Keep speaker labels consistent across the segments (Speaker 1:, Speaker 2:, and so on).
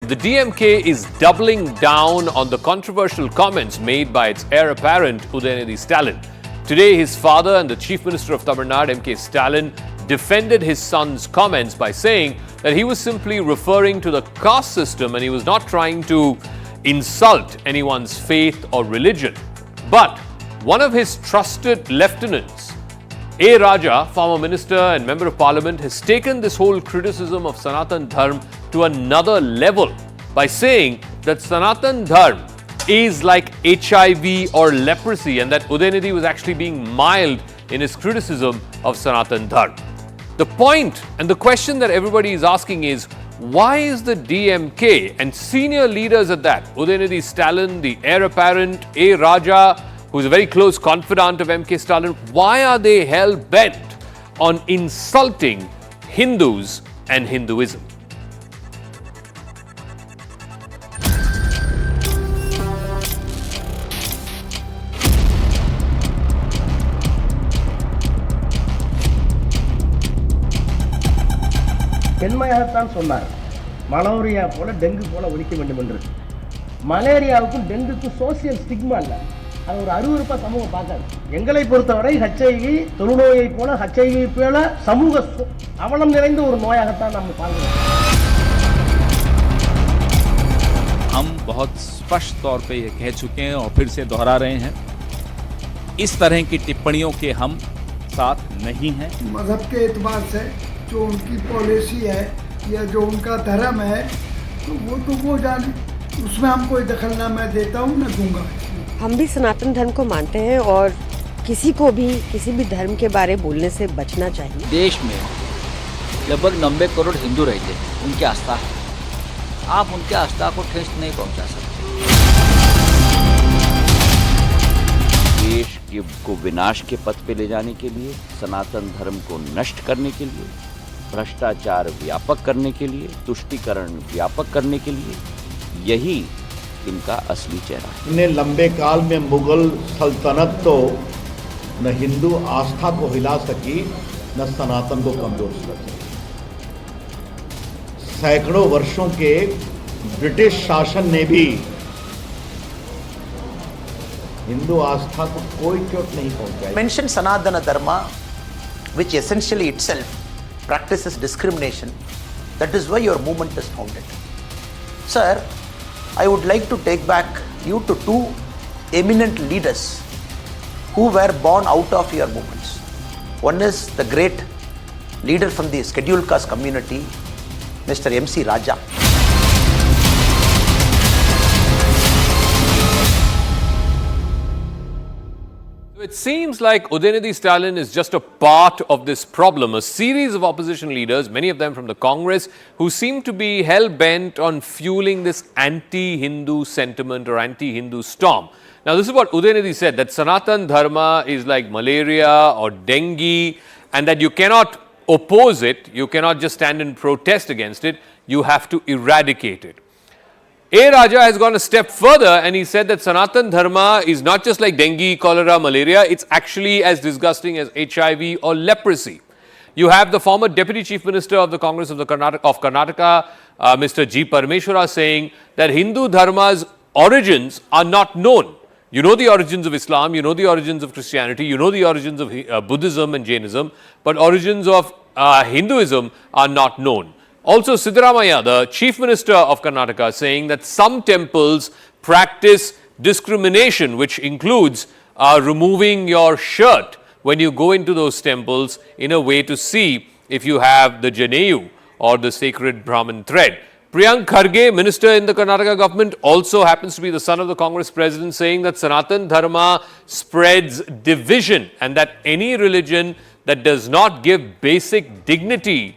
Speaker 1: the DMK is doubling down on the controversial comments made by its heir apparent, Udhyanidhi Stalin. Today, his father and the Chief Minister of Tamil Nadu, DMK Stalin, defended his son's comments by saying that he was simply referring to the caste system and he was not trying to insult anyone's faith or religion. But one of his trusted lieutenants, A. Raja, former minister and member of parliament, has taken this whole criticism of Sanatan Dharma to another level by saying that Sanatan Dharma is like HIV or leprosy and that Udhyanidhi was actually being mild in his criticism of Sanatan Dharma. The point and the question that everybody is asking is, why is the DMK and senior leaders at that, Udhyanidhi Stalin, the heir apparent, A. Raja, who is a very close confidant of MK Stalin, why are they hell-bent on insulting Hindus and Hinduism?
Speaker 2: பெண்மையாகத்தான் சொன்னார். Malaria போல dengue போல ஒழிக்க வேண்டும் என்று. மலேரியாவுக்கும் டெங்குக்கும் social stigma இல்லை. அது ஒரு அருவருப்பா சமூகம் பார்க்காது. எங்களை பொறுத்தவரை ஹெச்ஐவி தொழுநோயை போல ஹெச்ஐவி போல சமூக அவலம் நிறைந்த ஒரு நோயாகத்தான் நம்ம பார்க்கிறோம்.
Speaker 3: हम बहुत स्पष्ट तौर पे ये कह चुके हैं और फिर से दोहरा रहे हैं, इस तरह की टिप्पणियों के हम साथ नहीं हैं।
Speaker 4: मजहब के एतबार से जो उनकी पॉलिसी है या जो उनका धर्म है तो वो जाने, उसमें हम कोई दखल ना मैं देता हूँ न दूंगा।
Speaker 5: हम भी सनातन धर्म को मानते हैं और किसी को भी किसी भी धर्म के बारे बोलने से बचना चाहिए।
Speaker 6: देश में लगभग 90 करोड़ हिंदू रहते हैं, उनकी आस्था है, आप उनके आस्था को ठेस नहीं पहुंचा सकते। देश को विनाश के पथ पे ले जाने के लिए, सनातन धर्म को नष्ट करने के लिए, भ्रष्टाचार व्यापक करने के लिए, तुष्टीकरण व्यापक करने के लिए, यही इनका असली चेहरा है।
Speaker 7: इतने लंबे काल में मुगल सल्तनत तो न हिंदू आस्था को हिला सकी न सनातन को कमजोर कर सकी। सैकड़ों वर्षों के ब्रिटिश शासन ने भी हिंदू आस्था को कोई चोट नहीं पहुंचाई।
Speaker 8: Mention Sanatana Dharma, which essentially itself practices discrimination. That is why your movement is founded. Sir, I would like to take back you to two eminent leaders who were born out of your movements. One is the great leader from the scheduled caste community, Mr. MC Raja.
Speaker 1: It seems like Udhyanidhi Stalin is just a part of this problem. A series of opposition leaders, many of them from the Congress, who seem to be hell-bent on fueling this anti-Hindu sentiment or anti-Hindu storm. Now, this is what Udhyanidhi said, that Sanatan Dharma is like malaria or dengue, and that you cannot oppose it, you cannot just stand and protest against it, you have to eradicate it. A. Raja has gone a step further and he said that Sanatan Dharma is not just like dengue, cholera, malaria, it's actually as disgusting as HIV or leprosy. You have the former Deputy Chief Minister of the Congress of Karnataka, Mr. G. Parameshwara, saying that Hindu Dharma's origins are not known. You know the origins of Islam, you know the origins of Christianity, you know the origins of Buddhism and Jainism, but origins of Hinduism are not known. Also, Siddaramaiah, the Chief Minister of Karnataka, saying that some temples practice discrimination, which includes removing your shirt when you go into those temples in a way to see if you have the Janeyu or the sacred Brahmin thread. Priyank Kharge, minister in the Karnataka government, also happens to be the son of the Congress president, saying that Sanatan Dharma spreads division and that any religion that does not give basic dignity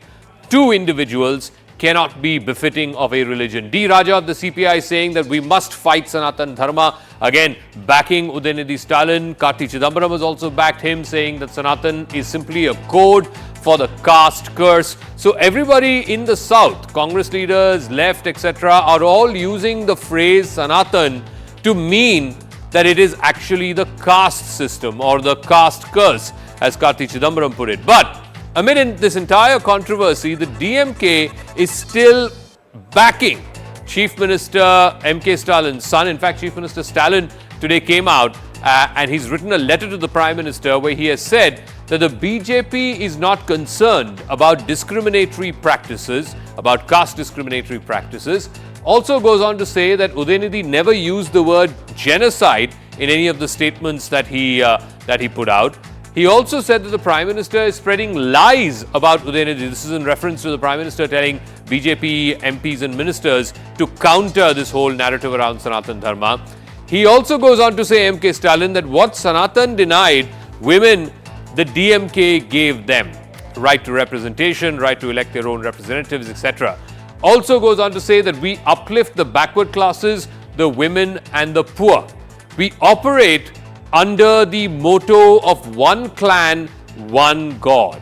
Speaker 1: to individuals cannot be befitting of a religion. D. Raja of the CPI saying that we must fight Sanatan Dharma. Again, backing Udhyanidhi Stalin. Karti Chidambaram has also backed him, saying that Sanatan is simply a code for the caste curse. So everybody in the south, Congress leaders, left, etc., are all using the phrase Sanatan to mean that it is actually the caste system or the caste curse, as Karti Chidambaram put it. But amid this entire controversy, the DMK is still backing Chief Minister MK Stalin's son. In fact, Chief Minister Stalin today came out and he's written a letter to the Prime Minister where he has said that the BJP is not concerned about discriminatory practices, about caste discriminatory practices. Also goes on to say that Udhyanidhi never used the word genocide in any of the statements that he put out. He also said that the Prime Minister is spreading lies about Udhyanidhi. This is in reference to the Prime Minister telling BJP MPs and ministers to counter this whole narrative around Sanatan Dharma. He also goes on to say, MK Stalin, that what Sanatan denied, women, the DMK gave them. Right to representation, right to elect their own representatives, etc. Also goes on to say that we uplift the backward classes, the women and the poor. We operate under the motto of one clan, one God.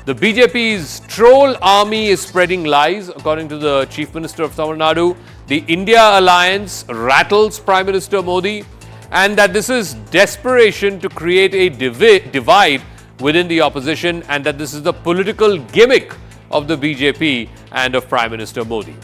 Speaker 1: The BJP's troll army is spreading lies, according to the Chief Minister of Tamil Nadu. The India alliance rattles Prime Minister Modi, and that this is desperation to create a divide within the opposition, and that this is the political gimmick of the BJP and of Prime Minister Modi.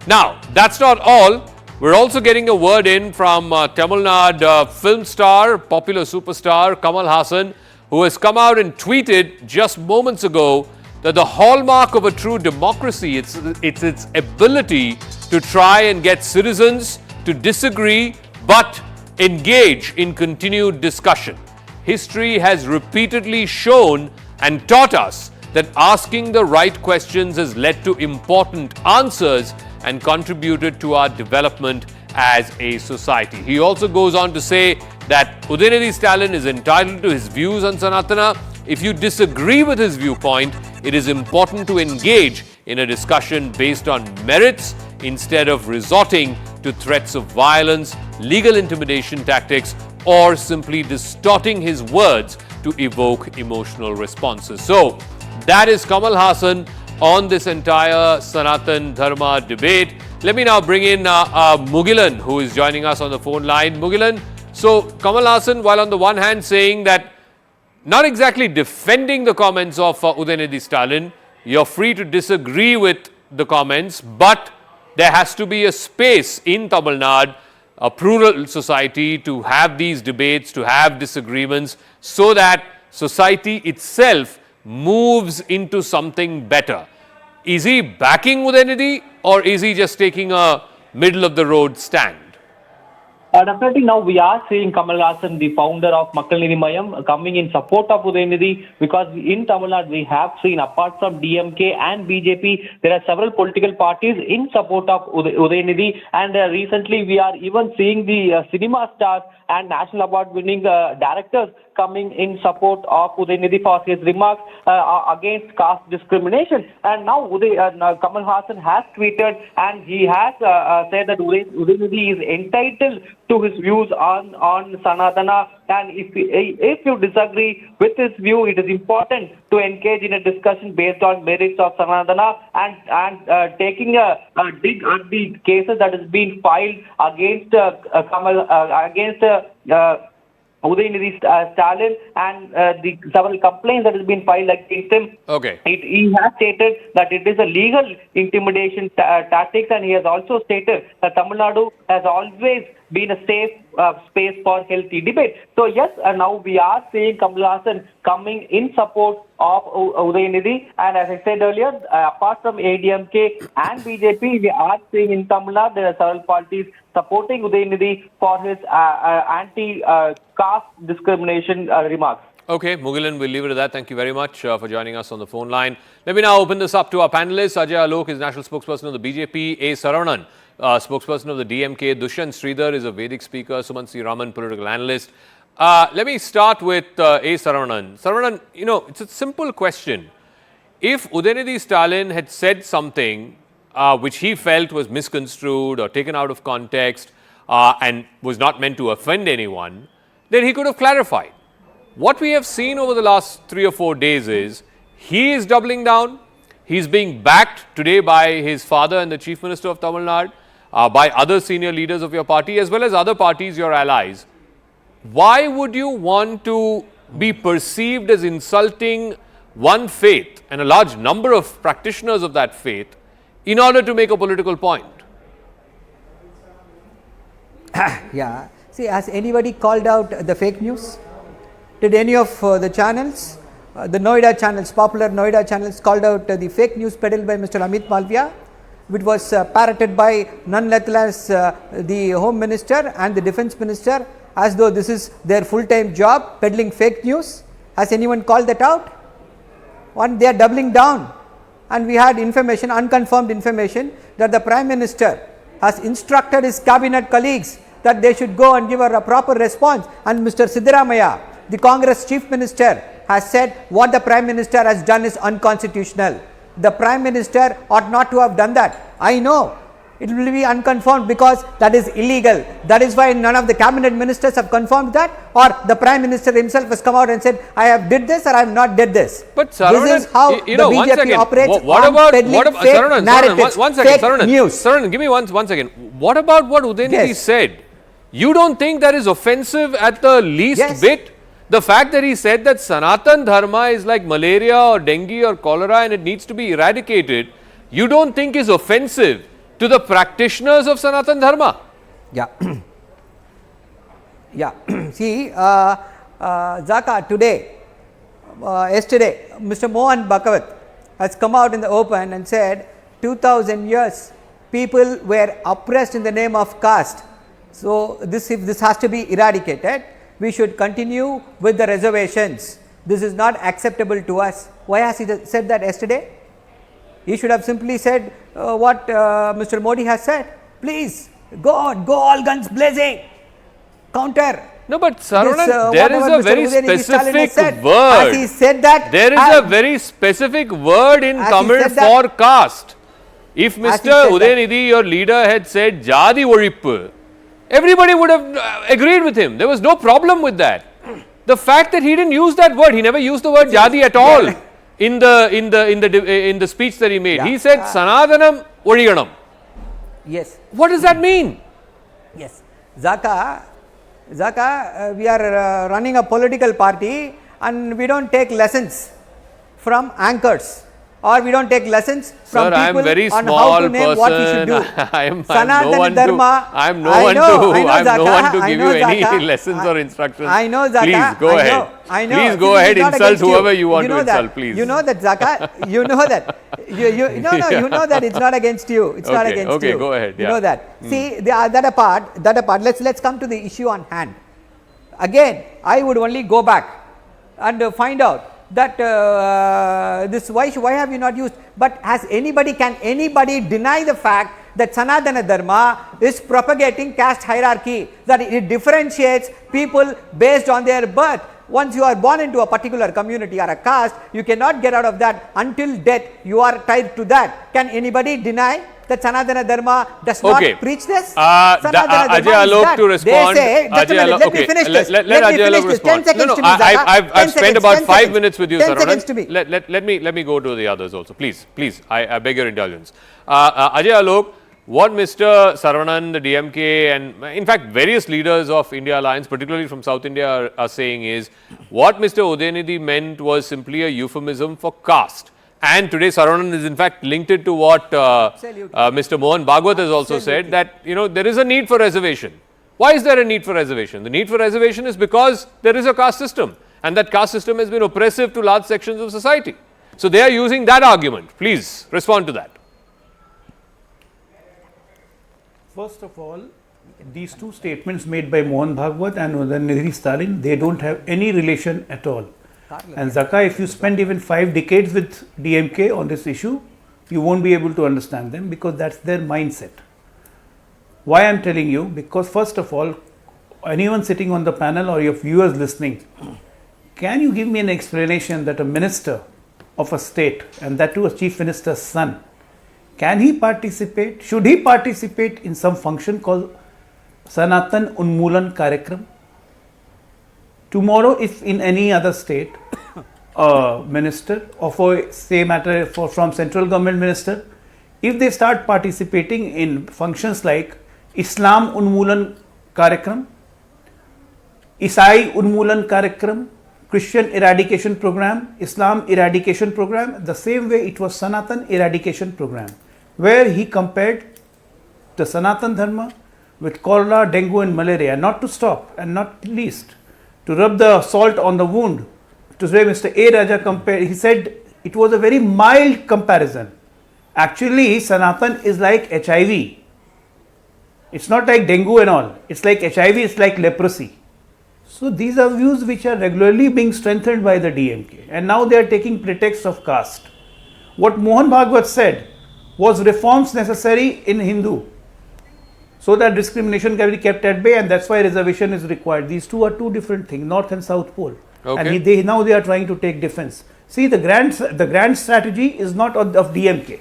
Speaker 1: Now, that's not all. We're also getting a word in from Tamil Nadu film star, popular superstar Kamal Haasan, who has come out and tweeted just moments ago that the hallmark of a true democracy, it's its ability to try and get citizens to disagree but engage in continued discussion. History has repeatedly shown and taught us that asking the right questions has led to important answers and contributed to our development as a society. He also goes on to say that Udhyanidhi Stalin is entitled to his views on Sanatana. If you disagree with his viewpoint, it is important to engage in a discussion based on merits instead of resorting to threats of violence, legal intimidation tactics, or simply distorting his words to evoke emotional responses. So, that is Kamal Haasan on this entire Sanatan Dharma debate. Let me now bring in Mugilan, who is joining us on the phone line. Mugilan, so Kamal Haasan, while on the one hand saying that not exactly defending the comments of Udhyanidhi Stalin, you're free to disagree with the comments, but there has to be a space in Tamil Nadu, a plural society, to have these debates, to have disagreements, so that society itself moves into something better. Is he backing Udhyanidhi, or is he just taking a middle of the road stand?
Speaker 9: Definitely now we are seeing Kamal Haasan, the founder of Makkal Nidhi Mayam, coming in support of Udhyanidhi, because in Tamil Nadu we have seen, apart from DMK and BJP, there are several political parties in support of Udhyanidhi, and recently we are even seeing the cinema stars and national award winning directors coming in support of Udhyanidhi for his remarks against caste discrimination. And now Kamal Haasan has tweeted and he has said that Udhyanidhi is entitled to his views on Sanatana, and if you disagree with his view, it is important to engage in a discussion based on merits of Sanatana, and taking a dig at the cases that has been filed against Udhyanidhi Stalin, and the several complaints that has been filed against him.
Speaker 1: Okay.
Speaker 9: He has stated that it is a legal intimidation tactics, and he has also stated that Tamil Nadu has always been a safe space for healthy debate. So yes, now we are seeing Kamal Haasan coming in support of Udhyanidhi, and as I said earlier, apart from ADMK and BJP, we are seeing in Tamil Nadu there are several parties supporting Udhyanidhi for his anti-caste discrimination remarks.
Speaker 1: Okay, Mugilan, we'll leave it at that. Thank you very much for joining us on the phone line. Let me now open this up to our panelists. Ajay Alok is national spokesperson of the BJP. A Sarvanan, spokesperson of the DMK. Dushyant Sridhar is a Vedic speaker. Sumansi Raman, political analyst. Let me start with A Sarvanan. Sarvanan, you know, it's a simple question. If Udhyanidhi Stalin had said something which he felt was misconstrued or taken out of context and was not meant to offend anyone, then he could have clarified. What we have seen over the last 3 or 4 days is he is doubling down. He's being backed today by his father and the Chief Minister of Tamil Nadu, by other senior leaders of your party as well as other parties, your allies. Why would you want to be perceived as insulting one faith and a large number of practitioners of that faith in order to make a political point?
Speaker 10: Yeah. See, has anybody called out the fake news? Did any of the channels, the Noida channels, popular Noida channels, called out the fake news peddled by Mr. Amit Malviya, which was parroted by none less the Home Minister and the Defence Minister, as though this is their full-time job, peddling fake news? Has anyone called that out? One, they are doubling down, and we had information, unconfirmed information, that the Prime Minister has instructed his cabinet colleagues that they should go and give a proper response, and Mr. Siddaramaiah, the Congress Chief Minister, has said what the Prime Minister has done is unconstitutional. The Prime Minister ought not to have done that. I know it will be unconfirmed because that is illegal. That is why none of the cabinet ministers have confirmed that, or the Prime Minister himself has come out and said, I have did this or I have not did this.
Speaker 1: But Saravanan,
Speaker 10: this is how the BJP operates.
Speaker 1: What about
Speaker 10: Saravanan,
Speaker 1: Saravanan, one second,
Speaker 10: fake news.
Speaker 1: Saravanan, give me one second. What about what Udhyanidhi said? You don't think that is offensive at the least bit? The fact that he said that Sanatan Dharma is like malaria or dengue or cholera and it needs to be eradicated, you don't think is offensive to the practitioners of Sanatan Dharma?
Speaker 10: Yeah. Yeah. See, Zaka, today, yesterday, Mr. Mohan Bhagavat has come out in the open and said 2000 years people were oppressed in the name of caste. So, if this has to be eradicated, we should continue with the reservations. This is not acceptable to us. Why has he said that yesterday? He should have simply said what Mr. Modi has said. Please, go all guns blazing, counter.
Speaker 1: No, but Saravanan, there is a very specific word.
Speaker 10: As he said that,
Speaker 1: there is a very specific word in Tamil for caste. If Mr. Udhyanidhi, your leader, had said Jadi Olippu, everybody would have agreed with him. There was no problem with that. The fact that he didn't use that word, he never used the word Jadi at all in the speech that he made. He said Sanatanam Oliganam.
Speaker 10: Yes.
Speaker 1: What does that mean?
Speaker 10: Yes. Zaka, we are running a political party and we don't take lessons from anchors, or we don't take lessons from people
Speaker 1: I am very
Speaker 10: on
Speaker 1: small
Speaker 10: how to name what we should do.
Speaker 1: I am
Speaker 10: Sanatan
Speaker 1: no one
Speaker 10: Dharma.
Speaker 1: to, I am no one to give you any lessons or instructions.
Speaker 10: I know, Zaka.
Speaker 1: Please go ahead.
Speaker 10: I know.
Speaker 1: Please go ahead, insult whoever you want to insult, please.
Speaker 10: You know that, Zaka. You know that. You know that it's not against you. It's not against you.
Speaker 1: Okay, go ahead.
Speaker 10: You know that. See, that apart. Let's come to the issue on hand. Again, I would only go back and find out that why have you not used, but can anybody deny the fact that Sanatana Dharma is propagating caste hierarchy, that it differentiates people based on their birth? Once you are born into a particular community or a caste, you cannot get out of that. Until death you are tied to that. Can anybody deny that Sanatana Dharma does not preach this?
Speaker 1: Ajay Alok to respond.
Speaker 10: They say, let me finish this.
Speaker 1: Let Ajay Alok respond.
Speaker 10: 10 seconds to me,
Speaker 1: I've spent about 5 minutes with you,
Speaker 10: 10 seconds to me.
Speaker 1: Let me go to the others also. Please, I beg your indulgence. Ajay Alok, what Mr. Saravanan, the DMK, and in fact various leaders of India Alliance, particularly from South India, are saying is what Mr. Udhyanidhi meant was simply a euphemism for caste. And today Saravanan is in fact linked it to what Mr. Mohan Bhagavat has also said, that there is a need for reservation. Why is there a need for reservation? The need for reservation is because there is a caste system, and that caste system has been oppressive to large sections of society. So they are using that argument. Please respond to that.
Speaker 11: First of all, these two statements made by Mohan Bhagavat and Udhyanidhi Stalin, they don't have any relation at all. And Zaka, if you spend even 5 decades with DMK on this issue, you won't be able to understand them, because that's their mindset. Why I'm telling you? Because first of all, anyone sitting on the panel or your viewers listening, can you give me an explanation that a minister of a state, and that too a chief minister's son, can he participate, should he participate in some function called Sanatan Unmulan Karyakram? Tomorrow, if in any other state, a minister, or for say matter from central government minister, if they start participating in functions like Islam Unmulan Karyakram, Isai Unmulan Karyakram, Christian Eradication Program, Islam Eradication Program, the same way it was Sanatan Eradication Program, where he compared the Sanatan Dharma with cholera, dengue and malaria, not to stop and not least to rub the salt on the wound. To say Mr. A. Raja he said it was a very mild comparison. Actually, Sanatan is like HIV. It's not like dengue and all. It's like HIV, it's like leprosy. So these are views which are regularly being strengthened by the DMK, and now they are taking pretext of caste. What Mohan Bhagwat said was reforms necessary in Hindu so that discrimination can be kept at bay, and that's why reservation is required. These two are two different things, North and South Pole.
Speaker 1: Okay.
Speaker 11: And now they are trying to take defense. See, the grand strategy is not of DMK.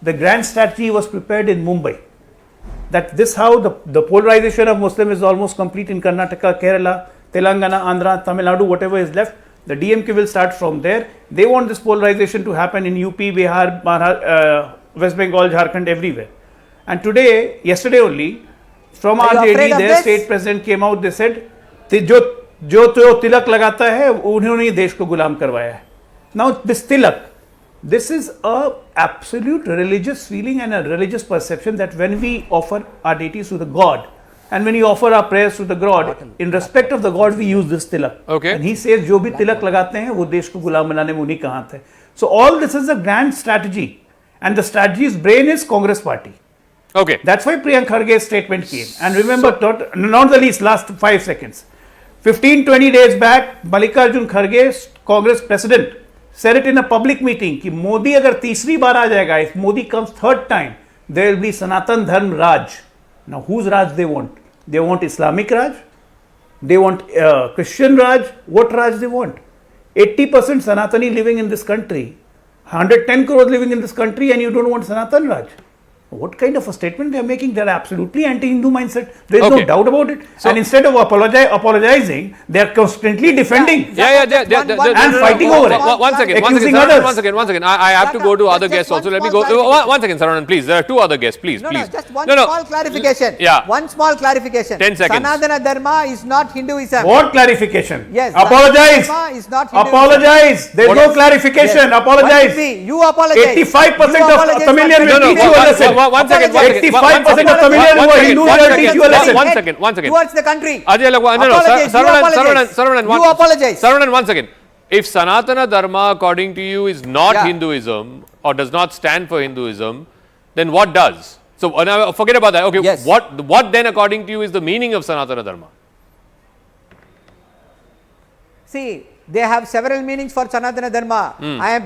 Speaker 11: The grand strategy was prepared in Mumbai. That this how the polarization of Muslim is almost complete in Karnataka, Kerala, Telangana, Andhra, Tamil Nadu, whatever is left. The DMK will start from there. They want this polarization to happen in UP, Bihar, West Bengal, Jharkhand, everywhere. And yesterday only, from RJD, their state president came out, they said, जो तिलक लगाता है उन्होंने देश को गुलाम करवाया है. Now this tilak, this is a absolute religious feeling and a religious perception that when we offer our deities to the God and when we offer our prayers to the God, in respect of the God we use this tilak.
Speaker 1: Okay.
Speaker 11: And he says जो भी तिलक लगाते हैं वो देश को गुलाम बनाने में उन्हीं का हाथ है. So all this is a grand strategy, and the strategy's brain is Congress party.
Speaker 1: Okay.
Speaker 11: That's why Priyank Kharge's statement came. And remember, not the least, last 5 seconds. 15-20 days back, Mallikarjun Kharge, Congress president, said it in a public meeting कि मोदी अगर तीसरी बार आ जाएगा, if Modi comes third time, there will be Sanatan Dharma Raj. Now whose Raj they want? They want Islamic Raj? They want Christian Raj? What Raj they want? 80% Sanatani living in this country, 110 crores living in this country, and you don't want Sanatan Raj. What kind of a statement they are making? They are absolutely anti-Hindu mindset. There is no doubt about it. So, and instead of apologizing, they are constantly defending and fighting over it.
Speaker 1: One second. I have to go to other guests also. Let me go. One second, Saravanan, please. There are two other guests. Please.
Speaker 10: Just one small clarification.
Speaker 1: Yeah.
Speaker 10: One small clarification.
Speaker 1: 10 seconds.
Speaker 10: Sanatana Dharma is not Hinduism.
Speaker 11: What clarification?
Speaker 10: Yes.
Speaker 11: Apologize.
Speaker 10: Dharma is not Hinduism.
Speaker 11: Apologize. There is no clarification. Apologize.
Speaker 10: You apologize.
Speaker 11: 85% of Tamilian will teach you a lesson.
Speaker 1: One second.
Speaker 11: 85% of Tamilian who are Hindus will teach you a lesson.
Speaker 1: One second.
Speaker 10: Towards the country.
Speaker 1: Ajay, Saravanan,
Speaker 10: You apologize.
Speaker 1: Saravanan, 1 second. If Sanatana Dharma, according to you, is not Hinduism or does not stand for Hinduism, then what does? So forget about that. Okay,
Speaker 10: yes.
Speaker 1: What then, according to you, is the meaning of Sanatana Dharma?
Speaker 10: See, they have several meanings for Sanatana Dharma.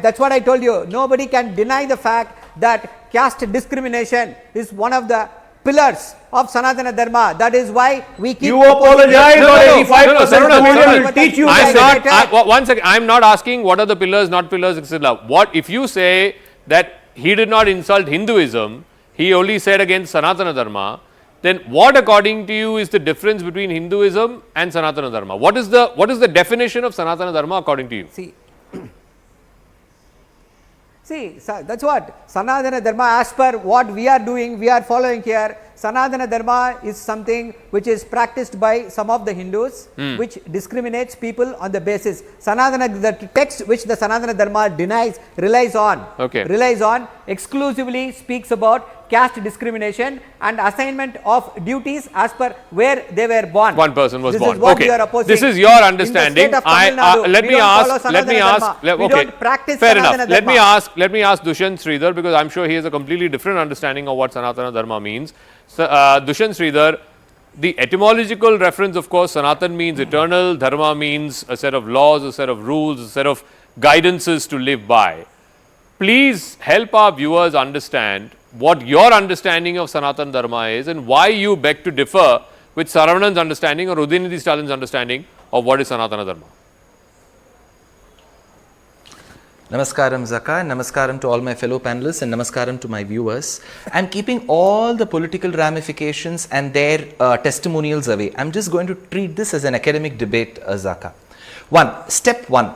Speaker 10: That's what I told you. Nobody can deny the fact that caste discrimination is one of the pillars of Sanatana Dharma. That is why we keep...
Speaker 11: You apologize or 85% will teach you.
Speaker 1: One second. I am not asking what are the pillars, not pillars, etc. What if you say that he did not insult Hinduism, he only said against Sanatana Dharma, then what, according to you, is the difference between Hinduism and Sanatana Dharma? What is the definition of Sanatana Dharma according to you?
Speaker 10: See, that's what Sanatana Dharma, as per what we are doing, we are following here. Sanatana Dharma is something which is practiced by some of the Hindus, which discriminates people on the basis. The text which the Sanatana Dharma relies on exclusively speaks about caste discrimination and assignment of duties as per where they were born.
Speaker 1: One person was born.
Speaker 10: This is what you are opposing.
Speaker 1: This is your understanding. Let me ask. Fair enough. Let me ask Dushyant Sridhar, because I'm sure he has a completely different understanding of what Sanatana Dharma means. So, Dushyant Sridhar, the etymological reference, of course, Sanatan means eternal, Dharma means a set of laws, a set of rules, a set of guidances to live by. Please help our viewers understand what your understanding of Sanatan Dharma is and why you beg to differ with Saravaman's understanding or Udhyanidhi Stalin's understanding of what is Sanatana Dharma.
Speaker 12: Namaskaram Zaka, namaskaram to all my fellow panelists and namaskaram to my viewers. I am keeping all the political ramifications and their testimonials away. I am just going to treat this as an academic debate, Zaka. Step 1.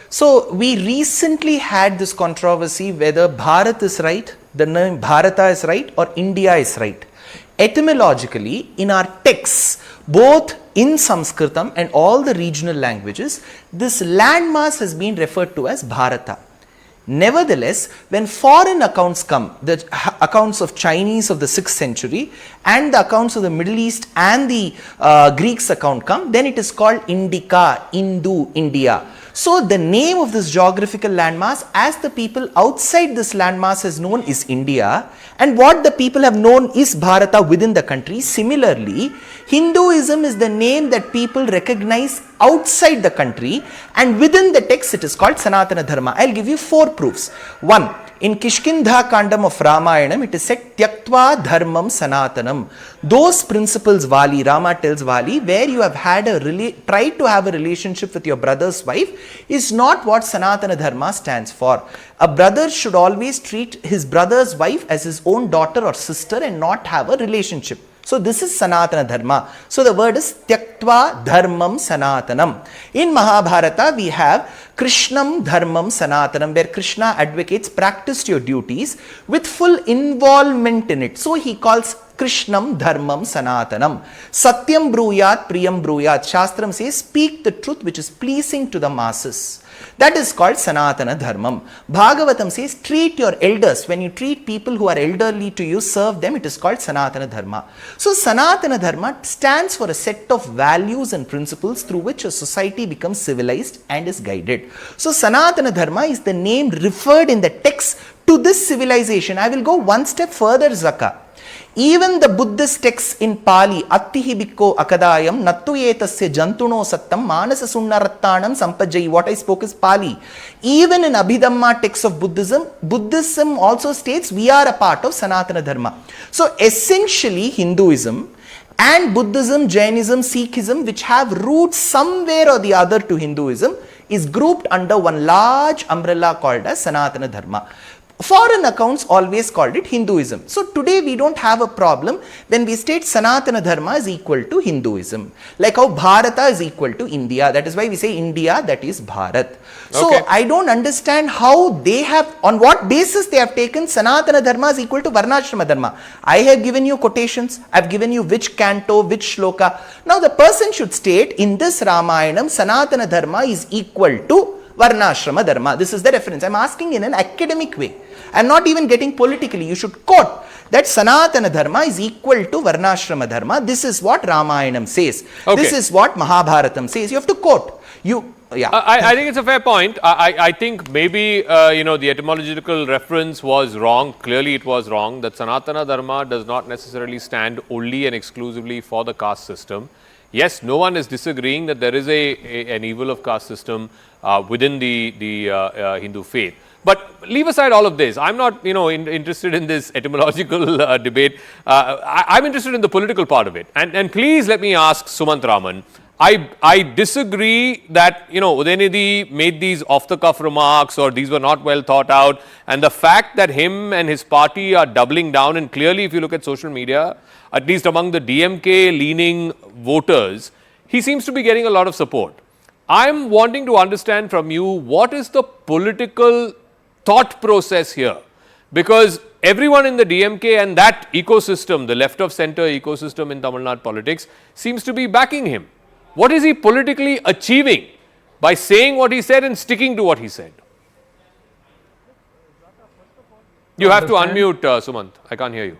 Speaker 12: So, we recently had this controversy whether Bharat is right, the name Bharata is right, or India is right. Etymologically, in our texts, both in Sanskritam and all the regional languages, this landmass has been referred to as Bharata. Nevertheless, when foreign accounts come, the accounts of Chinese of the 6th century and the accounts of the Middle East and the Greeks account come, then it is called Indica, Hindu, India. So the name of this geographical landmass, as the people outside this landmass has known, is India, and what the people have known is Bharata within the country. Similarly, Hinduism is the name that people recognize outside the country, and within the text it is called Sanatana Dharma. I will give you 4 proofs. 1. In Kishkindha Kandam of Ramayanam, it is said, Tyaktva Dharmam Sanatanam. Those principles, Vali, Rama tells Vali, where you have had tried to have a relationship with your brother's wife, is not what Sanatana Dharma stands for. A brother should always treat his brother's wife as his own daughter or sister and not have a relationship. So this is Sanatana Dharma. So the word is Tyaktva Dharmam Sanatanam. In Mahabharata, we have Krishnam Dharmam Sanatanam, where Krishna advocates practice your duties with full involvement in it. So he calls Krishnam Dharmam Sanatanam. Satyam Bruyat Priyam Bruyat. Shastram says, speak the truth which is pleasing to the masses. That is called Sanatana Dharmam. Bhagavatam says, treat your elders. When you treat people who are elderly to you, serve them, it is called Sanatana Dharma. So Sanatana Dharma stands for a set of values and principles through which a society becomes civilized and is guided. So Sanatana Dharma is the name referred in the text to this civilization. I will go one step further, Zaka. Even the Buddhist texts in Pali, Attihi Bhikko Akadayam, Nattu Etasya Jantuno Sattam, Manasa Sunnarattanam Sampajai, what I spoke is Pali. Even in Abhidhamma texts of Buddhism also states we are a part of Sanatana Dharma. So essentially Hinduism and Buddhism, Jainism, Sikhism, which have roots somewhere or the other to Hinduism, is grouped under one large umbrella called as Sanatana Dharma. Foreign accounts always called it Hinduism. So today we don't have a problem when we state Sanatana Dharma is equal to Hinduism. Like how Bharata is equal to India. That is why we say India, that is Bharat. So
Speaker 1: Okay.
Speaker 12: I don't understand how they have, on what basis they have taken Sanatana Dharma is equal to Varnashrama Dharma. I have given you quotations. I have given you which canto, which shloka. Now the person should state in this Ramayanam, Sanatana Dharma is equal to Varnashrama Dharma. This is the reference. I am asking in an academic way. I am not even getting politically. You should quote that Sanatana Dharma is equal to Varnashrama Dharma. This is what Ramayanam says.
Speaker 1: Okay.
Speaker 12: This is what Mahabharatam says. You have to quote.
Speaker 1: I think it's a fair point. I think maybe, the etymological reference was wrong. Clearly it was wrong. That Sanatana Dharma does not necessarily stand only and exclusively for the caste system. Yes, no one is disagreeing that there is an evil of caste system within the Hindu faith. But leave aside all of this. I'm not, interested in this etymological debate. I'm interested in the political part of it. And please let me ask Sumant Raman. I disagree that, Udhyanidhi made these off-the-cuff remarks or these were not well thought out. And the fact that him and his party are doubling down, and clearly if you look at social media, at least among the DMK leaning voters, he seems to be getting a lot of support. I'm wanting to understand from you, what is the political thought process here? Because everyone in the DMK and that ecosystem, the left of center ecosystem in Tamil Nadu politics, seems to be backing him. What is he politically achieving by saying what he said and sticking to what he said? You have to unmute, Sumant. I can't hear you.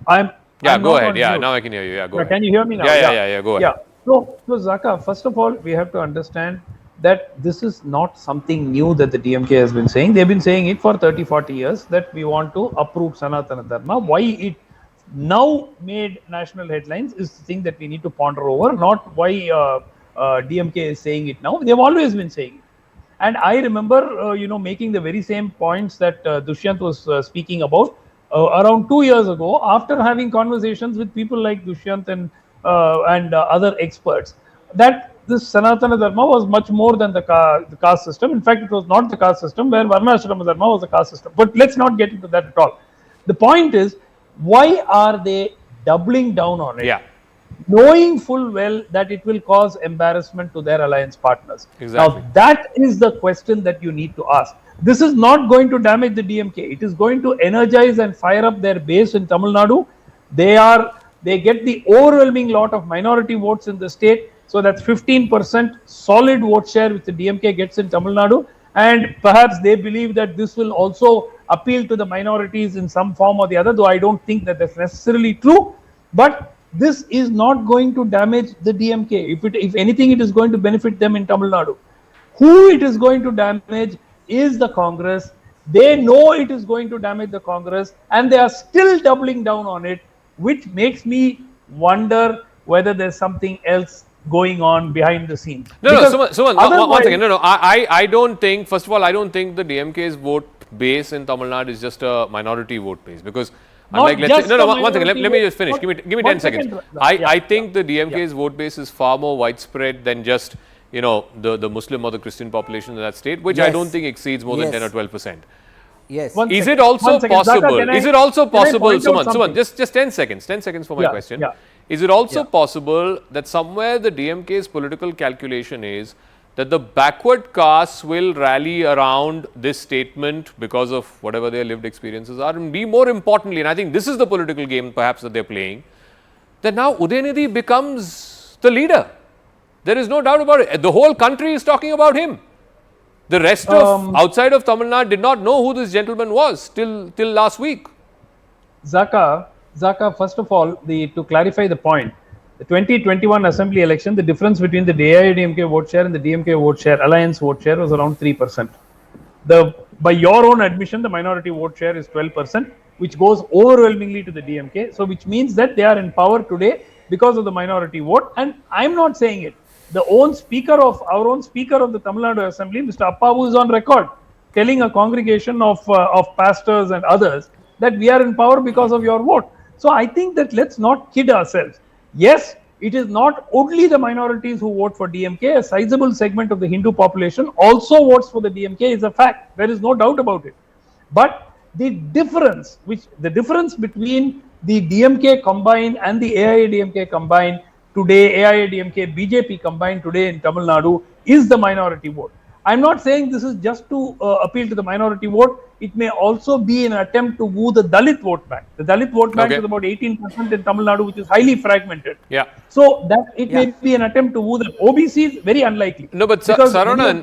Speaker 13: I'm
Speaker 1: go
Speaker 13: not
Speaker 1: ahead.
Speaker 13: on
Speaker 1: Yeah,
Speaker 13: mute.
Speaker 1: now I can hear you. Yeah, go ahead.
Speaker 13: Can you hear me now?
Speaker 1: Yeah, go ahead.
Speaker 13: So Zaka, first of all, we have to understand that this is not something new that the DMK has been saying. They've been saying it for 30, 40 years that we want to uproot Sanatana Dharma. Why it now made national headlines is the thing that we need to ponder over, not why DMK is saying it now. They've always been saying it. And I remember, making the very same points that Dushyant was speaking about around 2 years ago, after having conversations with people like Dushyant and other experts, that this Sanatana Dharma was much more than the caste system. In fact, it was not the caste system, where Varnashrama Dharma was the caste system. But let's not get into that at all. The point is, why are they doubling down on it?
Speaker 1: Yeah.
Speaker 13: Knowing full well that it will cause embarrassment to their alliance partners.
Speaker 1: Exactly.
Speaker 13: Now, that is the question that you need to ask. This is not going to damage the DMK. It is going to energize and fire up their base in Tamil Nadu. They get the overwhelming lot of minority votes in the state. So that's 15% solid vote share which the DMK gets in Tamil Nadu. and perhaps they believe that this will also appeal to the minorities in some form or the other, though I don't think that that's necessarily true. But this is not going to damage the DMK. If anything, it is going to benefit them in Tamil Nadu. Who it is going to damage is the Congress. They know it is going to damage the Congress, and they are still doubling down on it, which makes me wonder whether there's something else going on behind the scenes.
Speaker 1: Suman, one second. I don't think, first of all, I don't think the DMK's vote base in Tamil Nadu is just a minority vote base, because unlike, let's say, one second, let me just finish. Give me 10 seconds. I think the DMK's vote base is far more widespread than just, the Muslim or the Christian population in that state, which I don't think exceeds more than 10 or 12%.
Speaker 10: Yes.
Speaker 1: Is it also possible? Is it also possible, Suman, just 10 seconds for my question. Is it also possible that somewhere the DMK's political calculation is that the backward castes will rally around this statement because of whatever their lived experiences are, and be more importantly, and I think this is the political game perhaps that they're playing, that now Udhyanidhi becomes the leader. There is no doubt about it. The whole country is talking about him. The rest of outside of Tamil Nadu did not know who this gentleman was till last week.
Speaker 13: Zaka, first of all, to clarify the point, the 2021 assembly election, the difference between the AIADMK vote share and the DMK vote share, alliance vote share, was around 3%. By your own admission, the minority vote share is 12%, which goes overwhelmingly to the DMK. So, which means that they are in power today because of the minority vote. And I'm not saying it. Our own speaker of the Tamil Nadu Assembly, Mr. Appavu, is on record telling a congregation of pastors and others that we are in power because of your vote. So I think that let's not kid ourselves. Yes, it is not only the minorities who vote for DMK. A sizable segment of the Hindu population also votes for the DMK is a fact. There is no doubt about it. But the difference between the DMK combined and the AIADMK combined today, AIADMK, BJP combined today in Tamil Nadu, is the minority vote. I'm not saying this is just to appeal to the minority vote. It may also be an attempt to woo the Dalit vote bank. The Dalit vote bank is about 18% in Tamil Nadu, which is highly fragmented. Yeah. So that it may be an attempt to woo the OBCs, very unlikely.
Speaker 1: No, but Saravanan,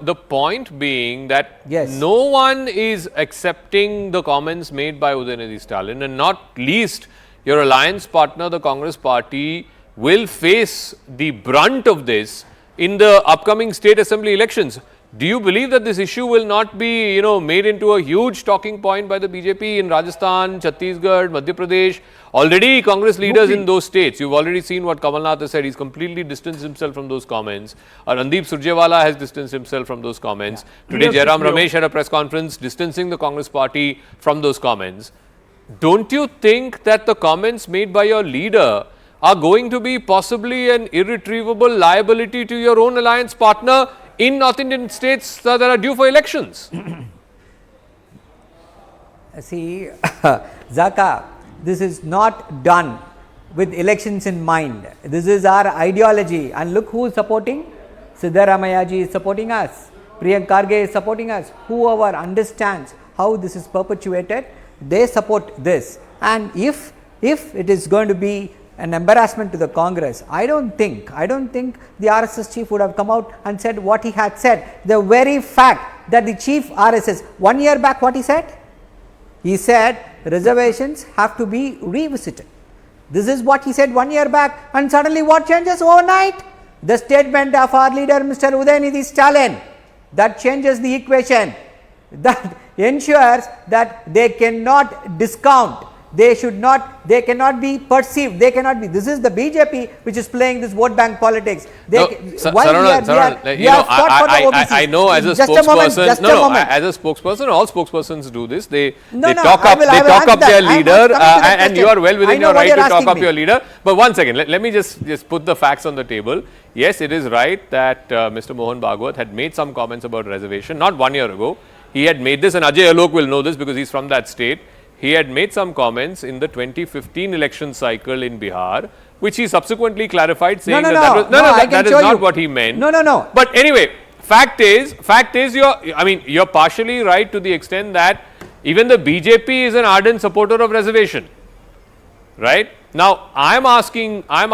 Speaker 1: the point being that no one is accepting the comments made by Udhyanidhi Stalin, and not least your alliance partner, the Congress party, will face the brunt of this in the upcoming state assembly elections. Do you believe that this issue will not be, made into a huge talking point by the BJP in Rajasthan, Chhattisgarh, Madhya Pradesh? Already Congress leaders in those states, you've already seen what Kamal Nath has said. He's completely distanced himself from those comments. Randeep Surjewala has distanced himself from those comments. Today, Jairam Ramesh had a press conference distancing the Congress party from those comments. Don't you think that the comments made by your leader are going to be possibly an irretrievable liability to your own alliance partner in North Indian states that are due for elections?
Speaker 10: See, Zaka, this is not done with elections in mind. This is our ideology, and look who is supporting. Siddharamayaji is supporting us. Priyank Kharge is supporting us. Whoever understands how this is perpetuated, they support this. And if it is going to be an embarrassment to the Congress, I don't think the RSS chief would have come out and said what he had said. The very fact that the chief RSS, 1 year back, what he said? He said reservations have to be revisited. This is what he said 1 year back, and suddenly what changes overnight? The statement of our leader, Mr. Udhyanidhi Stalin, that changes the equation. That ensures that they cannot discount, they cannot be perceived, this is the BJP which is playing this vote bank politics.
Speaker 1: I know as a spokesperson, all spokespersons do this. They talk up their leader, and you are well within your right to talk up your leader. But one second, let me just put the facts on the table. Yes, it is right that Mr. Mohan Bhagwat had made some comments about reservation, not 1 year ago. He had made this, and Ajay Alok will know this because he's from that state. He had made some comments in the 2015 election cycle in Bihar, which he subsequently clarified, saying that is not what he meant.
Speaker 10: No.
Speaker 1: But anyway, fact is, you're partially right to the extent that even the BJP is an ardent supporter of reservation, right? Now, I'm asking you.
Speaker 10: I'll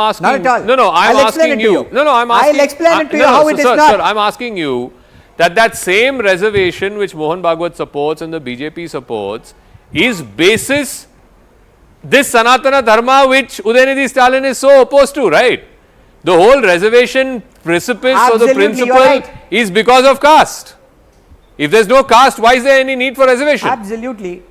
Speaker 10: explain it to you how it is not.
Speaker 1: Sir, I'm asking you that same reservation which Mohan Bhagwat supports and the BJP supports is basis this Sanatana Dharma which Udhyanidhi Stalin is so opposed to, right? The whole reservation precipice or the principle is because of caste. If there is no caste, why is there any need for reservation?
Speaker 10: Absolutely.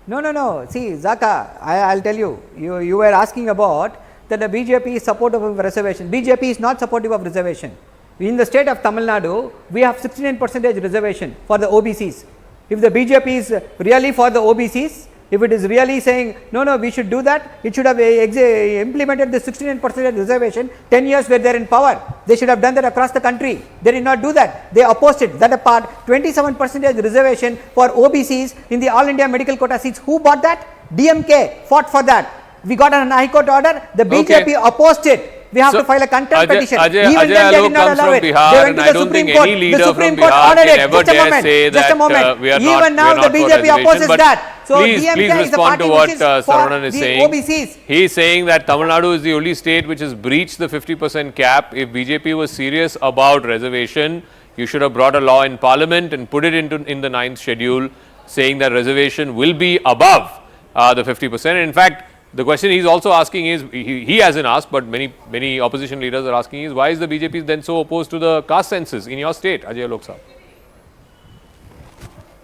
Speaker 10: No. See, Zaka, I'll tell you, you were asking about that the BJP is supportive of reservation. BJP is not supportive of reservation. In the state of Tamil Nadu, we have 69% reservation for the OBCs. If the BJP is really for the OBCs, if it is really saying, no, we should do that, it should have implemented the 69% reservation 10 years where they are in power. They should have done that across the country. They did not do that. They opposed it. That apart, 27% reservation for OBCs in the All India medical quota seats. Who bought that? DMK fought for that. We got an High Court order. The BJP opposed it. We have to file a contempt petition. Even then they did not allow it. They went to the Supreme Court. The Supreme Court ordered it. Just a moment. Even now the BJP opposes that. So
Speaker 1: please respond to what Saravanan is saying. OBCs. He is saying that Tamil Nadu is the only state which has breached the 50% cap. If BJP was serious about reservation, you should have brought a law in Parliament and put it in the 9th schedule saying that reservation will be above the 50%. In fact, the question he is also asking is, he hasn't asked, but many opposition leaders are asking is, why is the BJP then so opposed to the caste census in your state, Ajay Alok Sahab?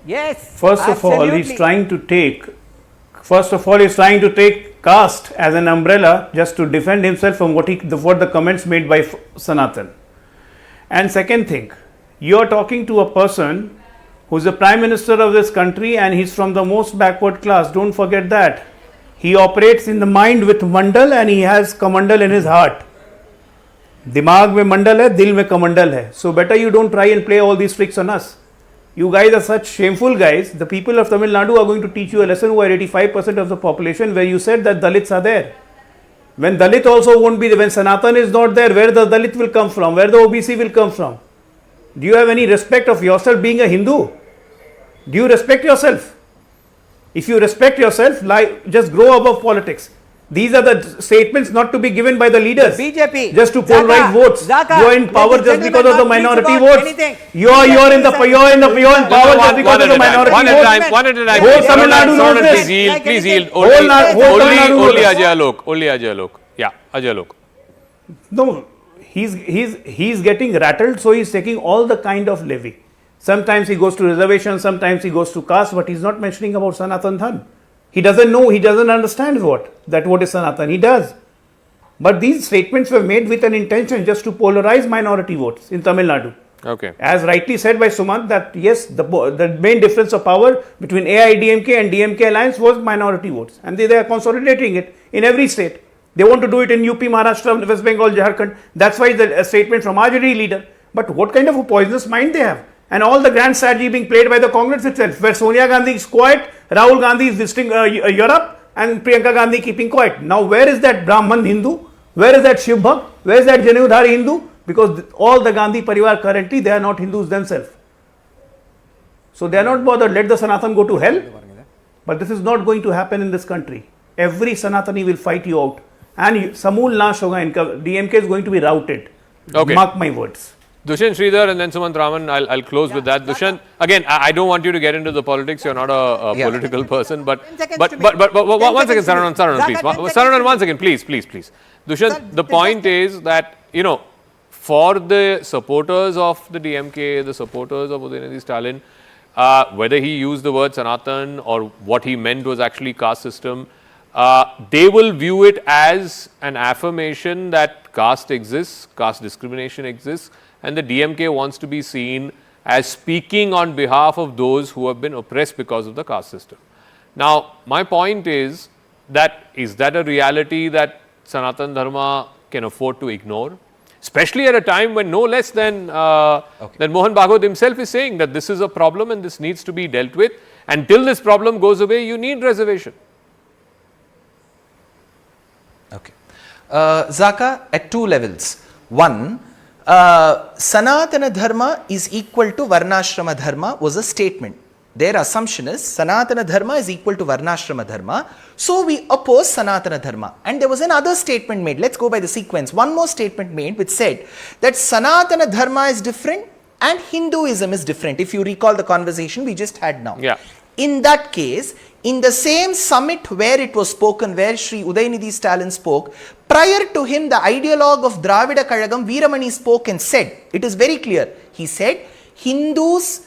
Speaker 10: Yes.
Speaker 11: First of all, he's trying to take caste as an umbrella just to defend himself from what the comments made by Sanatan. And second thing, you are talking to a person who is the Prime Minister of this country and he's from the most backward class. Don't forget that. He operates in the mind with mandal and he has kamandal in his heart. Dimag mein mandal hai, dil mein kamandal hai. So better you don't try and play all these tricks on us. You guys are such shameful guys. The people of Tamil Nadu are going to teach you a lesson who are 85% of the population, where you said that Dalits are there. When Dalit also won't be there, when Sanatan is not there, where the Dalit will come from, where the OBC will come from? Do you have any respect of yourself being a Hindu? Do you respect yourself? If you respect yourself, just grow above politics. These are the statements not to be given by the leaders.
Speaker 10: The BJP.
Speaker 11: Just to polarize votes. You are in power just because of the minority votes. You are in power just because of the minority votes.
Speaker 1: One at a time.
Speaker 11: Whole Tamil Nadu knows this.
Speaker 1: Please yield. Only Ajay Alok. Yeah, Ajay Alok.
Speaker 11: No, he's getting rattled, so he's taking all the kind of levy. Sometimes he goes to reservation, sometimes he goes to caste, but he's not mentioning about Sanatan Dharma. He doesn't know, he doesn't understand what is Sanatan. He does. But these statements were made with an intention just to polarize minority votes in Tamil Nadu.
Speaker 1: Okay.
Speaker 11: As rightly said by Sumant, that yes, the main difference of power between AIDMK and DMK alliance was minority votes. And they are consolidating it in every state. They want to do it in UP, Maharashtra, West Bengal, Jharkhand. That's why the statement from RJD leader. But what kind of a poisonous mind they have? And all the grand strategy being played by the Congress itself, where Sonia Gandhi is quiet, Rahul Gandhi is visiting Europe, and Priyanka Gandhi keeping quiet. Now, where is that Brahman Hindu? Where is that Shiv Bhakt? Where is that Janudhari Hindu? Because all the Gandhi Parivar currently, they are not Hindus themselves. So, they are not bothered. Let the Sanatan go to hell. But this is not going to happen in this country. Every Sanatani will fight you out. And Samul Nash Hoga, DMK is going to be routed.
Speaker 1: Okay.
Speaker 11: Mark my words.
Speaker 1: Dushyant Sridhar and then Sumant Raman, I'll close with that. Dushyant, again, I don't want you to get into the politics. You're not a political person, but one second, Saravanan, please. Saravanan, 1 second, please. Dushyant, the point is that, for the supporters of the DMK, the supporters of Udhyanidhi Stalin, whether he used the word Sanatan or what he meant was actually caste system, they will view it as an affirmation that caste exists, caste discrimination exists, and the DMK wants to be seen as speaking on behalf of those who have been oppressed because of the caste system. Now, my point is that a reality that Sanatan Dharma can afford to ignore, especially at a time when no less than Mohan Bhagwat himself is saying that this is a problem and this needs to be dealt with. Until this problem goes away, you need reservation.
Speaker 12: Okay. Zaka, at two levels. One, Sanatana Dharma is equal to Varnashrama Dharma was a statement. Their assumption is Sanatana Dharma is equal to Varnashrama Dharma. So we oppose Sanatana Dharma. And there was another statement made. Let's go by the sequence. One more statement made which said that Sanatana Dharma is different and Hinduism is different. If you recall the conversation we just had now.
Speaker 1: Yeah.
Speaker 12: In that case, in the same summit where it was spoken, where Shri Udhyanidhi Stalin spoke, prior to him the ideologue of Dravida Kazhagam, Veeramani, spoke and said, it is very clear, he said, Hinduism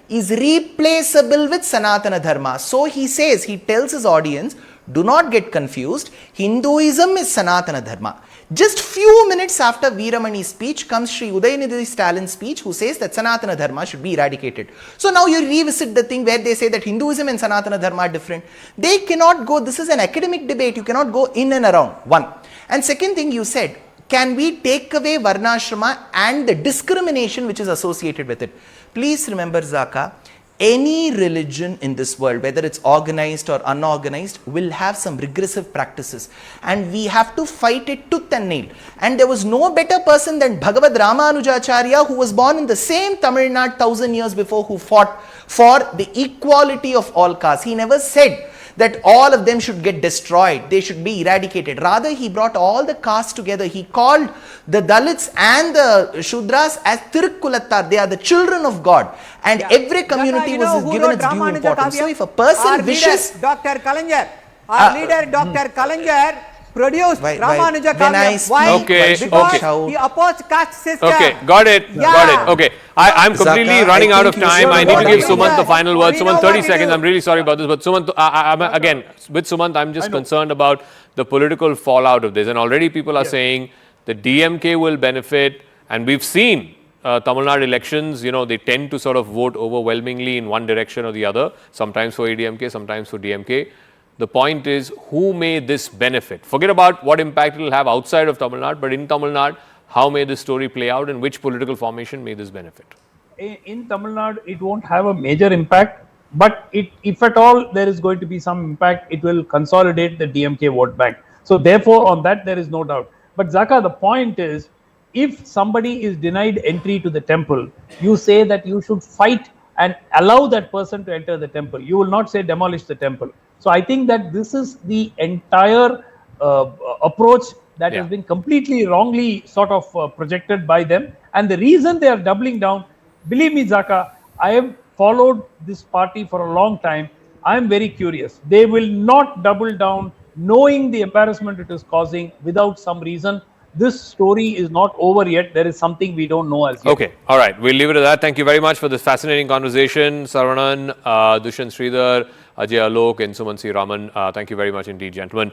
Speaker 12: is replaceable with Sanatana Dharma. So he says, he tells his audience, do not get confused, Hinduism is Sanatana Dharma. Just few minutes after Veeramani's speech comes Shri Udhyanidhi Stalin's speech, who says that Sanatana Dharma should be eradicated. So now you revisit the thing where they say that Hinduism and Sanatana Dharma are different. They cannot go, this is an academic debate, you cannot go in and around. One. And second thing you said, can we take away Varnashrama and the discrimination which is associated with it? Please remember, Zaka, any religion in this world, whether it's organized or unorganized, will have some regressive practices. And we have to fight it tooth and nail. And there was no better person than Bhagavad Ramanujacharya, who was born in the same Tamil Nadu 1000 years before, who fought for the equality of all castes. He never said that all of them should get destroyed, they should be eradicated. Rather, he brought all the castes together. He called the Dalits and the Shudras as Tirukkulattar. They are the children of God. And every community was given its due importance. So if a person wishes...
Speaker 10: Dr. Kalaignar, our leader Dr. Kalaignar produced Ramanuja Kavya. Why?
Speaker 1: Okay,
Speaker 10: because
Speaker 1: okay.
Speaker 10: he opposed caste system.
Speaker 1: Okay, got it, got it. Okay, I'm completely
Speaker 12: Zaka,
Speaker 1: running
Speaker 12: I
Speaker 1: out of
Speaker 12: think you
Speaker 1: time.
Speaker 12: should
Speaker 1: I need to
Speaker 12: go
Speaker 1: give
Speaker 12: ahead.
Speaker 1: Sumant the final word.
Speaker 10: We
Speaker 1: Sumant,
Speaker 10: know
Speaker 1: 30
Speaker 10: what to
Speaker 1: seconds.
Speaker 10: do.
Speaker 1: I'm really sorry about this, but Sumant, again, with Sumant, I'm just concerned about the political fallout of this. And already people are saying the DMK will benefit, and we've seen Tamil Nadu elections, you know, they tend to sort of vote overwhelmingly in one direction or the other, sometimes for ADMK, sometimes for DMK. The point is, who may this benefit? Forget about what impact it will have outside of Tamil Nadu, but in Tamil Nadu, how may this story play out and which political formation may this benefit?
Speaker 13: In Tamil Nadu, it won't have a major impact, but if at all there is going to be some impact, it will consolidate the DMK vote bank. So therefore, on that there is no doubt. But Zaka, the point is, if somebody is denied entry to the temple, you say that you should fight and allow that person to enter the temple. You will not say demolish the temple. So I think that this is the entire approach that has been completely wrongly sort of projected by them. And the reason they are doubling down, believe me, Zaka, I have followed this party for a long time. I am very curious. They will not double down knowing the embarrassment it is causing without some reason. This story is not over yet. There is something we don't know as yet.
Speaker 1: Okay, all right. We'll leave it at that. Thank you very much for this fascinating conversation. Sarvanan, Dushyant Sridhar, Ajay, Alok and Suman C. Raman. Thank you very much indeed, gentlemen.